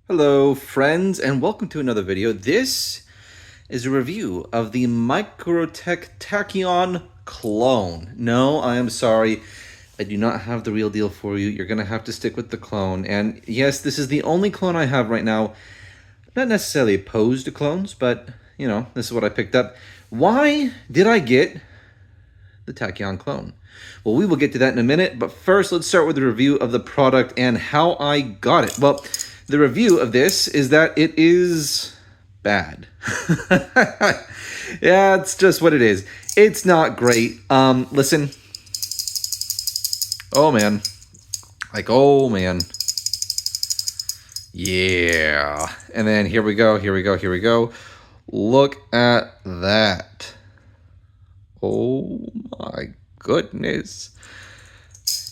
Hello friends and welcome to another video. This is a review of the Microtech Tachyon clone. No, I am sorry. I do not have the real deal for you. You're going to have to stick with the clone. And yes, this is the only clone I have right now. Not necessarily opposed to clones, but you know, this is what I picked up. Why did I get the Tachyon clone? Well, we will get to that in a minute, but first let's start with a review of the product and how I got it. Well, the review of this is that it is bad. Yeah, it's just what it is. It's not great. Listen. Oh man. Oh man. Yeah. And then here we go, here we go, here we go. Look at that. Oh my goodness.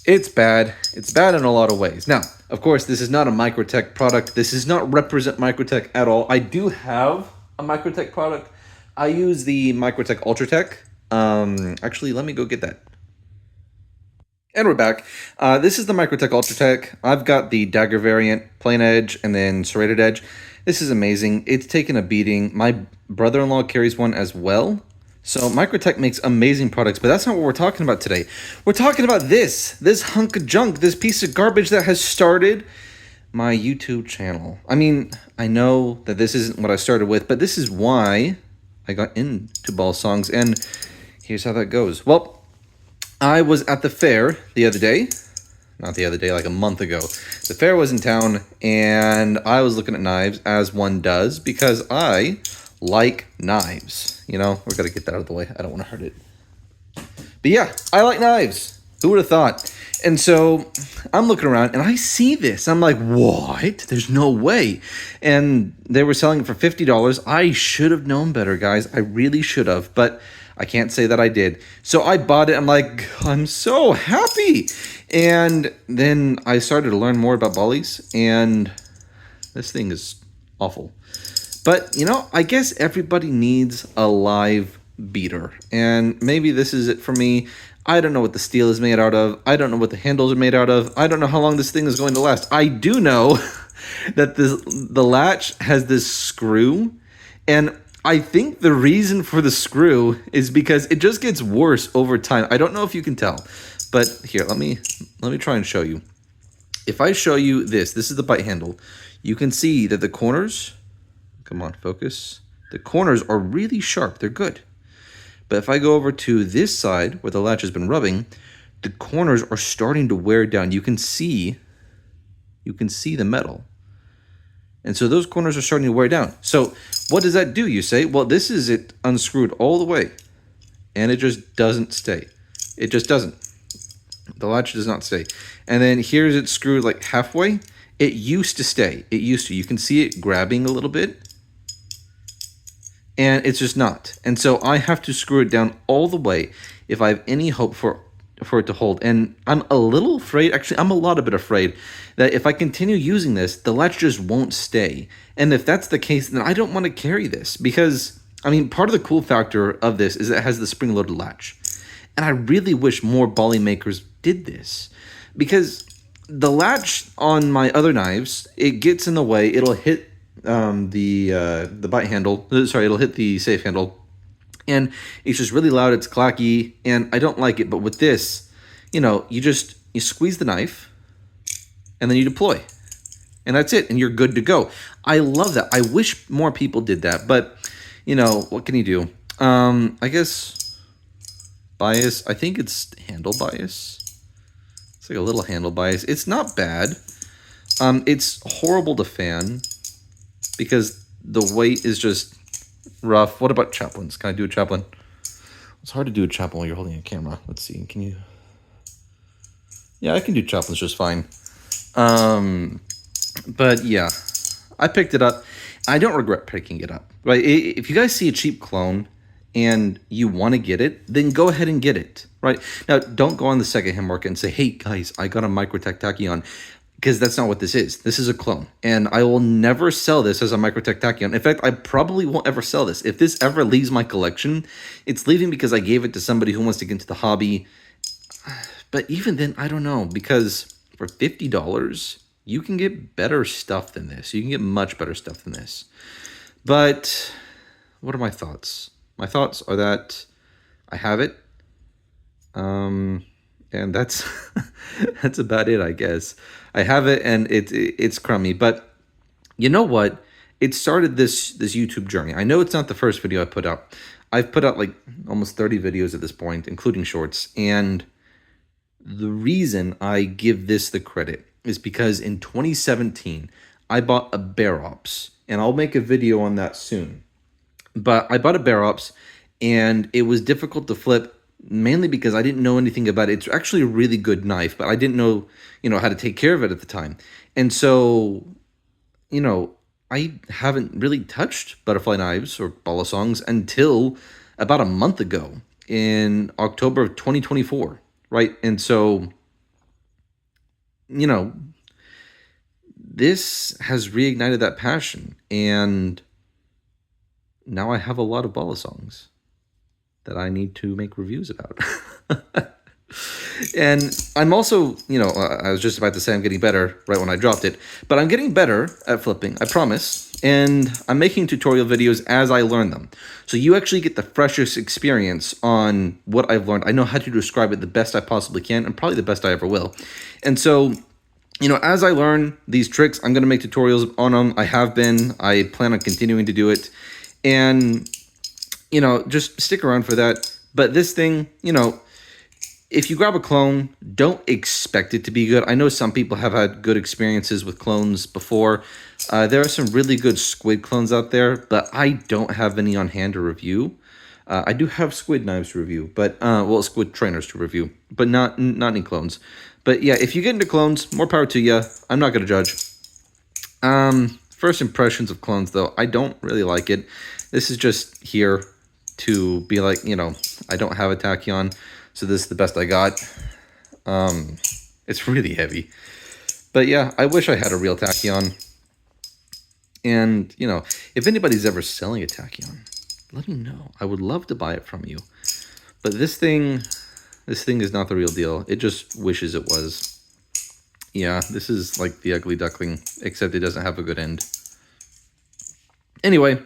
It's bad. It's bad in a lot of ways. Now, of course, this is not a Microtech product. This does not represent Microtech at all. I do have a Microtech product. I use the Microtech Ultratech. Actually, let me go get that. And we're back. This is the Microtech Ultratech. I've got the dagger variant, plain edge, and then serrated edge. This is amazing. It's taken a beating. My brother-in-law carries one as well. So Microtech makes amazing products, but that's not what we're talking about today. We're talking about this hunk of junk, this piece of garbage that has started my YouTube channel. I mean, I know that this isn't what I started with, but this is why I got into balisongs, and here's how that goes. Well, I was at the fair the other day. Not the other day, like a month ago. The fair was in town, and I was looking at knives, as one does, because I like knives. You know, we're going to get that out of the way. I don't want to hurt it. But yeah, I like knives. Who would have thought? And so I'm looking around and I see this. I'm like, what? There's no way. And they were selling it for $50. I should have known better, guys. I really should have. But I can't say that I did. So I bought it. I'm like, I'm so happy. And then I started to learn more about balis. And this thing is awful. But, you know, I guess everybody needs a live beater. And maybe this is it for me. I don't know what the steel is made out of. I don't know what the handles are made out of. I don't know how long this thing is going to last. I do know that the latch has this screw. And I think the reason for the screw is because it just gets worse over time. I don't know if you can tell. But here, let me try and show you. If I show you this is the bite handle. You can see that the corners... Come on, focus. The corners are really sharp. They're good. But if I go over to this side where the latch has been rubbing, the corners are starting to wear down. You can see the metal. And so those corners are starting to wear down. So what does that do, you say? Well, this is it unscrewed all the way. And it just doesn't stay. It just doesn't. The latch does not stay. And then here's it screwed like halfway. It used to stay. It used to. You can see it grabbing a little bit. And it's just not. And so I have to screw it down all the way if I have any hope for it to hold. And I'm a little afraid, actually I'm a lot of bit afraid, that if I continue using this, the latch just won't stay. And if that's the case, then I don't want to carry this. Because, I mean, part of the cool factor of this is it has the spring-loaded latch. And I really wish more bali makers did this. Because the latch on my other knives, it gets in the way, it'll hit the bite handle, sorry, it'll hit the safe handle, and it's just really loud, it's clacky, and I don't like it. But with this, you know, you squeeze the knife, and then you deploy, and that's it, and you're good to go. I love that. I wish more people did that, but, you know, what can you do? I guess bias, I think it's handle bias. It's like a little handle bias. It's not bad. It's horrible to fan, because the weight is just rough. What about chaplains? Can I do a chaplain? It's hard to do a chaplain while you're holding a camera. Let's see. Can you? Yeah, I can do chaplains just fine. But yeah, I picked it up. I don't regret picking it up. Right? If you guys see a cheap clone and you want to get it, then go ahead and get it. Right? Now, don't go on the secondhand market and say, hey, guys, I got a Microtech Tachyon. Because that's not what this is. This is a clone. And I will never sell this as a Microtech Tachyon. In fact, I probably won't ever sell this. If this ever leaves my collection, it's leaving because I gave it to somebody who wants to get into the hobby. But even then, I don't know. Because for $50, you can get better stuff than this. You can get much better stuff than this. But what are my thoughts? My thoughts are that I have it. And that's that's about it, I guess. I have it, and it's crummy. But you know what? It started this YouTube journey. I know it's not the first video I put up. I've put out like almost 30 videos at this point, including shorts. And the reason I give this the credit is because in 2017, I bought a Bear Ops, and I'll make a video on that soon. But I bought a Bear Ops, and it was difficult to flip, mainly because I didn't know anything about it. It's actually a really good knife, but I didn't know, how to take care of it at the time. And so, I haven't really touched butterfly knives or balisongs until about a month ago in October of 2024, right? And so, this has reignited that passion, and now I have a lot of balisongs that I need to make reviews about. And I'm also, I was just about to say I'm getting better right when I dropped it, but I'm getting better at flipping, I promise. And I'm making tutorial videos as I learn them. So you actually get the freshest experience on what I've learned. I know how to describe it the best I possibly can, and probably the best I ever will. And so, as I learn these tricks, I'm going to make tutorials on them. I have been. I plan on continuing to do it. And, just stick around for that. But this thing, if you grab a clone, don't expect it to be good. I know some people have had good experiences with clones before. There are some really good squid clones out there, but I don't have any on hand to review. I do have squid knives to review, but squid trainers to review, but not any clones. But yeah, if you get into clones, more power to you. I'm not going to judge. First impressions of clones, though, I don't really like it. This is just here to be like, I don't have a Tachyon, so this is the best I got. It's really heavy. But yeah, I wish I had a real Tachyon. And, if anybody's ever selling a Tachyon, let me know. I would love to buy it from you. But this thing is not the real deal. It just wishes it was. Yeah, this is like the ugly duckling, except it doesn't have a good end. Anyway,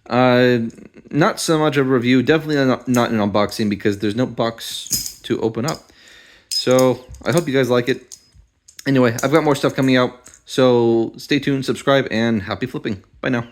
not so much of a review, definitely not an unboxing, because there's no box to open up. So I hope you guys like it. Anyway, I've got more stuff coming out, so stay tuned, subscribe, and happy flipping. Bye now.